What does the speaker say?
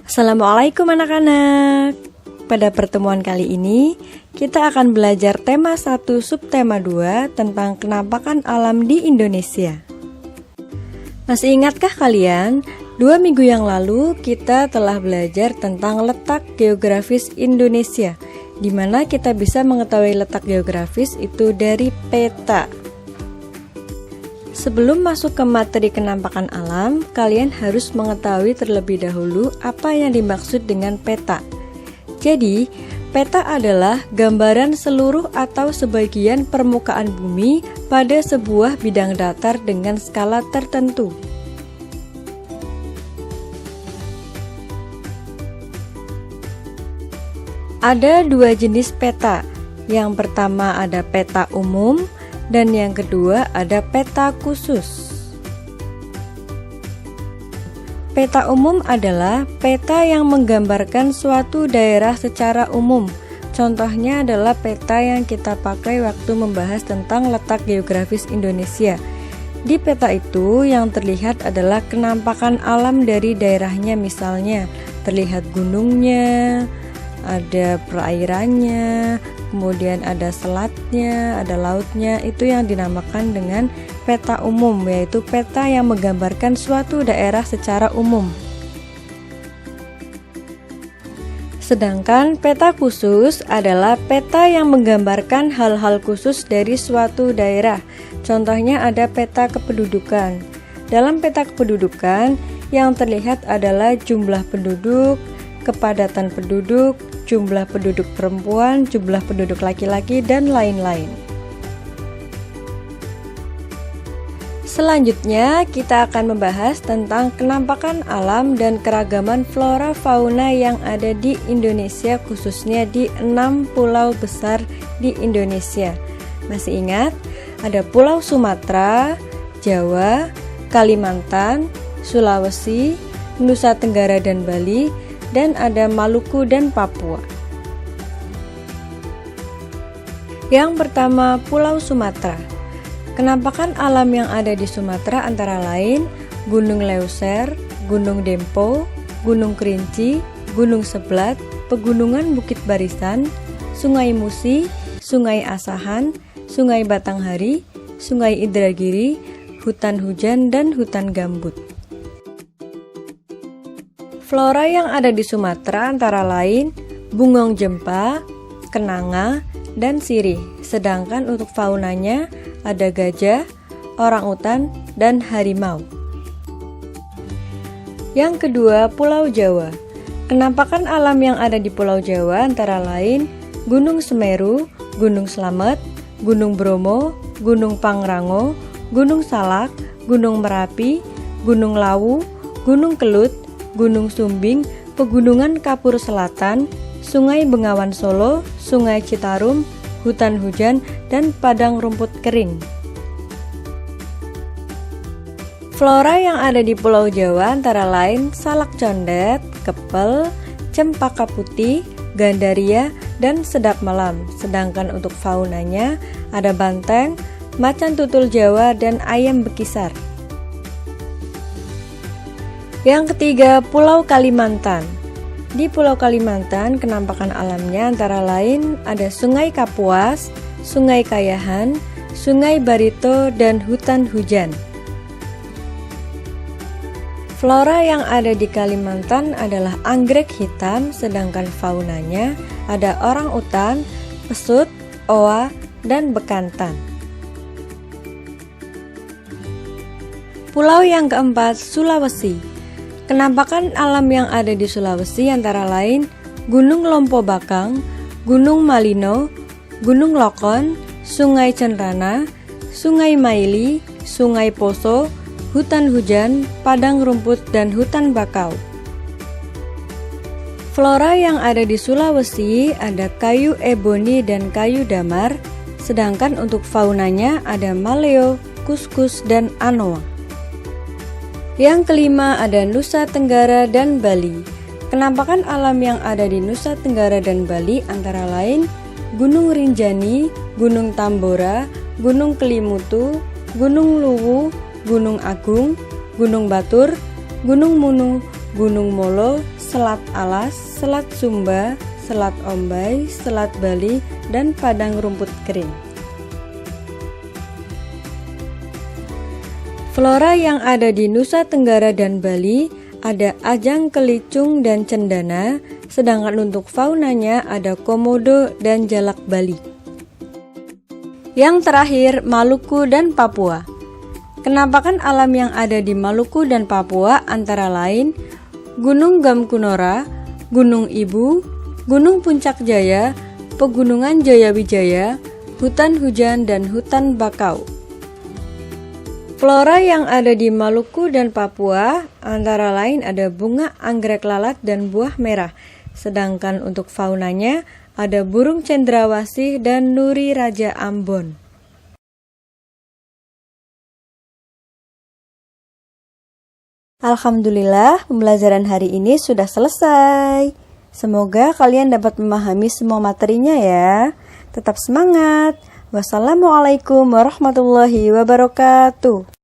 Assalamualaikum anak-anak. Pada pertemuan kali ini, kita akan belajar tema 1 subtema 2 tentang kenampakan alam di Indonesia. Masih ingatkah kalian? 2 minggu yang lalu kita telah belajar tentang letak geografis Indonesia, di mana kita bisa mengetahui letak geografis itu dari peta. Sebelum masuk ke materi kenampakan alam, kalian harus mengetahui terlebih dahulu apa yang dimaksud dengan peta. Jadi, peta adalah gambaran seluruh atau sebagian permukaan bumi pada sebuah bidang datar dengan skala tertentu. Ada 2 jenis peta. Yang pertama ada peta umum, dan yang kedua ada peta khusus. Peta umum adalah peta yang menggambarkan suatu daerah secara umum. Contohnya adalah peta yang kita pakai waktu membahas tentang letak geografis Indonesia. Di peta itu yang terlihat adalah kenampakan alam dari daerahnya, misalnya terlihat gunungnya, ada perairannya, kemudian ada selatnya, ada lautnya. Itu yang dinamakan dengan peta umum, yaitu peta yang menggambarkan suatu daerah secara umum. Sedangkan peta khusus adalah peta yang menggambarkan hal-hal khusus dari suatu daerah. Contohnya ada peta kependudukan. Dalam peta kependudukan, yang terlihat adalah jumlah penduduk, kepadatan penduduk, jumlah penduduk perempuan, jumlah penduduk laki-laki, dan lain-lain. Selanjutnya, kita akan membahas tentang kenampakan alam dan keragaman flora fauna yang ada di Indonesia, khususnya di 6 pulau besar di Indonesia. Masih ingat? Ada Pulau Sumatera, Jawa, Kalimantan, Sulawesi, Nusa Tenggara dan Bali, dan ada Maluku dan Papua. Yang pertama, Pulau Sumatera. Kenampakan alam yang ada di Sumatera antara lain Gunung Leuser, Gunung Dempo, Gunung Kerinci, Gunung Seblat, Pegunungan Bukit Barisan, Sungai Musi, Sungai Asahan, Sungai Batanghari, Sungai Indragiri, hutan hujan, dan hutan gambut. Flora yang ada di Sumatera antara lain bungong jempa, kenanga, dan sirih. Sedangkan untuk faunanya ada gajah, orangutan, dan harimau. Yang kedua, Pulau Jawa. Kenampakan alam yang ada di Pulau Jawa antara lain Gunung Semeru, Gunung Slamet, Gunung Bromo, Gunung Pangrango, Gunung Salak, Gunung Merapi, Gunung Lawu, Gunung Kelut, Gunung Sumbing, Pegunungan Kapur Selatan, Sungai Bengawan Solo, Sungai Citarum, hutan hujan, dan padang rumput kering. Flora yang ada di Pulau Jawa antara lain salak condet, kepel, cempaka putih, gandaria, dan sedap malam. Sedangkan untuk faunanya ada banteng, macan tutul Jawa, dan ayam bekisar. Yang ketiga, Pulau Kalimantan. Di Pulau Kalimantan, kenampakan alamnya antara lain ada Sungai Kapuas, Sungai Kayahan, Sungai Barito, dan hutan hujan. Flora yang ada di Kalimantan adalah anggrek hitam, sedangkan faunanya ada orangutan, pesut, oa, dan bekantan. Pulau yang keempat, Sulawesi. Kenampakan alam yang ada di Sulawesi antara lain Gunung Lompo Bakang, Gunung Malino, Gunung Lokon, Sungai Cenrana, Sungai Maili, Sungai Poso, hutan hujan, padang rumput, dan hutan bakau. Flora yang ada di Sulawesi ada kayu eboni dan kayu damar, sedangkan untuk faunanya ada maleo, kuskus, dan anoa. Yang kelima ada Nusa Tenggara dan Bali. Kenampakan alam yang ada di Nusa Tenggara dan Bali antara lain Gunung Rinjani, Gunung Tambora, Gunung Kelimutu, Gunung Luwu, Gunung Agung, Gunung Batur, Gunung Munu, Gunung Molo, Selat Alas, Selat Sumba, Selat Ombai, Selat Bali, dan padang rumput kering. Flora yang ada di Nusa Tenggara dan Bali ada ajang kelicung dan cendana, sedangkan untuk faunanya ada komodo dan jalak Bali. Yang terakhir, Maluku dan Papua. Kenampakan alam yang ada di Maluku dan Papua antara lain Gunung Gamkunora, Gunung Ibu, Gunung Puncak Jaya, Pegunungan Jayawijaya, hutan hujan, dan hutan bakau. Flora yang ada di Maluku dan Papua antara lain ada bunga anggrek lalat dan buah merah. Sedangkan untuk faunanya ada burung cendrawasih dan nuri raja Ambon. Alhamdulillah, pembelajaran hari ini sudah selesai. Semoga kalian dapat memahami semua materinya ya. Tetap semangat. Wassalamualaikum warahmatullahi wabarakatuh.